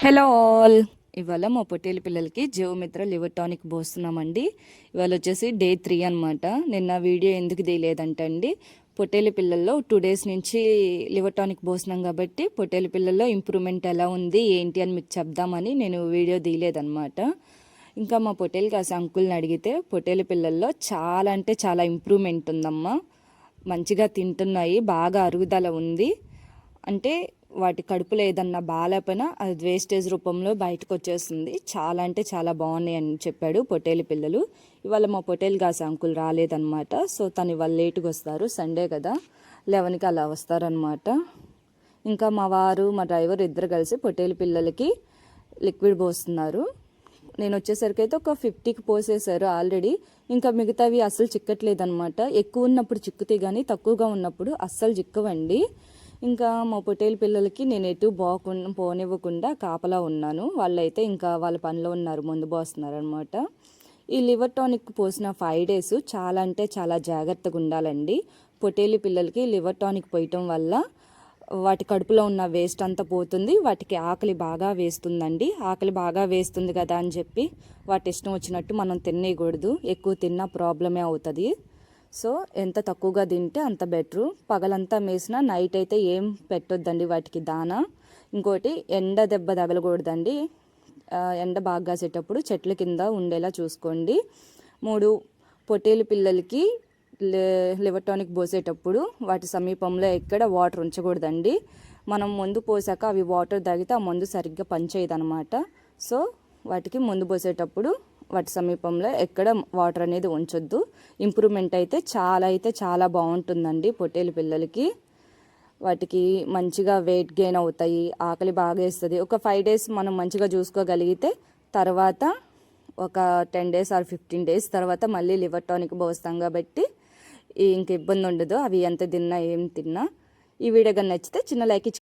Hello all. ఇవాళ మా పొట్టేలు పిల్లలకి జీవమిత్ర లివర్ టానిక్ పోస్తున్నామండి. ఇవాళ వచ్చేసి డే 3 అనమాట. నిన్న వీడియో ఎందుకు తీయలేదంటే అండి, పొట్టేలు పిల్లల్లో 2 డేస్ నుంచి లివర్ టానిక్ పోస్తున్నాం కాబట్టి పొట్టేలు పిల్లల్లో ఇంప్రూవ్మెంట్ ఎలా ఉంది ఏంటి అని మీకు చెప్దామని నేను వీడియో తీయలేదన్నమాట. ఇంకా మా పొట్టేలు కాసే అంకుల్ని అడిగితే పొట్టేలు పిల్లల్లో చాలా అంటే చాలా ఇంప్రూవ్మెంట్ ఉందమ్మా, మంచిగా తింటున్నాయి, బాగా అరుగుదల ఉంది, అంటే వాటి కడుపులో ఏదన్నా బాగాలేకపోయినా అది వేస్టేజ్ రూపంలో బయటకు వచ్చేస్తుంది, చాలా అంటే చాలా బాగున్నాయి అని చెప్పాడు పొట్టేలు పిల్లలు. ఇవాళ మా పొట్టేలు కాసే అంకుల్ రాలేదన్నమాట. సో తను ఇవాళ లేటుగా వస్తారు, సండే కదా, 11కి అలా వస్తారనమాట. ఇంకా మా వారు మా డ్రైవర్ ఇద్దరు కలిసి పొట్టేలు పిల్లలకి లిక్విడ్ పోస్తున్నారు. నేను వచ్చేసరికి అయితే ఒక 50కి పోసేశారు ఆల్రెడీ. ఇంకా మిగతావి అస్సలు చిక్కట్లేదనమాట. ఎక్కువ ఉన్నప్పుడు చిక్కుతాయి కానీ తక్కువగా ఉన్నప్పుడు అస్సలు చిక్కవండి. ఇంకా మా పొట్టేలు పిల్లలకి నేను ఎటు పోనివ్వకుండా కాపలా ఉన్నాను. వాళ్ళైతే ఇంకా వాళ్ళ పనిలో ఉన్నారు, ముందు పోస్తున్నారు అనమాట. ఈ లివర్ టానిక్ పోసిన 5 డేస్ చాలా అంటే చాలా జాగ్రత్తగా ఉండాలండి. పొట్టేలు పిల్లలకి లివర్ టానిక్ పోయటం వల్ల వాటి కడుపులో ఉన్న వేస్ట్ అంతా పోతుంది, వాటికి ఆకలి బాగా వేస్తుందండి. ఆకలి బాగా వేస్తుంది కదా అని చెప్పి వాటి ఇష్టం వచ్చినట్టు మనం తినేయకూడదు, ఎక్కువ తిన్నా ప్రాబ్లమే అవుతుంది. సో ఎంత తక్కువగా తింటే అంత బెటరు. పగలంతా మేసినా నైట్ అయితే ఏం పెట్టొద్దండి వాటికి దానా. ఇంకోటి ఎండ దెబ్బ తగలకూడదండి, ఎండ బాగా కాసేటప్పుడు చెట్ల కింద ఉండేలా చూసుకోండి. 3 పొట్టేలు పిల్లలకి లివర్ టానిక్ పోసేటప్పుడు వాటి సమీపంలో ఎక్కడ వాటర్ ఉంచకూడదండి. మనం మందు పోసాక అవి వాటర్ తాగితే ఆ మందు సరిగ్గా పనిచేయదనమాట. సో వాటికి మందు పోసేటప్పుడు వాటి సమీపంలో ఎక్కడ వాటర్ అనేది ఉంచొద్దు. ఇంప్రూవ్మెంట్ అయితే చాలా బాగుంటుందండి పొట్టేలు పిల్లలకి. వాటికి మంచిగా వెయిట్ గెయిన్ అవుతాయి, ఆకలి బాగా వేస్తుంది. ఒక 5 డేస్ మనం మంచిగా చూసుకోగలిగితే తర్వాత ఒక 10 డేస్ ఆర్ 15 డేస్ తర్వాత మళ్ళీ లివర్ టానిక్ పోస్తాం కాబట్టి ఇంక ఇబ్బంది ఉండదు, అవి ఎంత తిన్నా ఏం తిన్నా. ఈ వీడియో కానీ నచ్చితే చిన్న లైక్ ఇచ్చి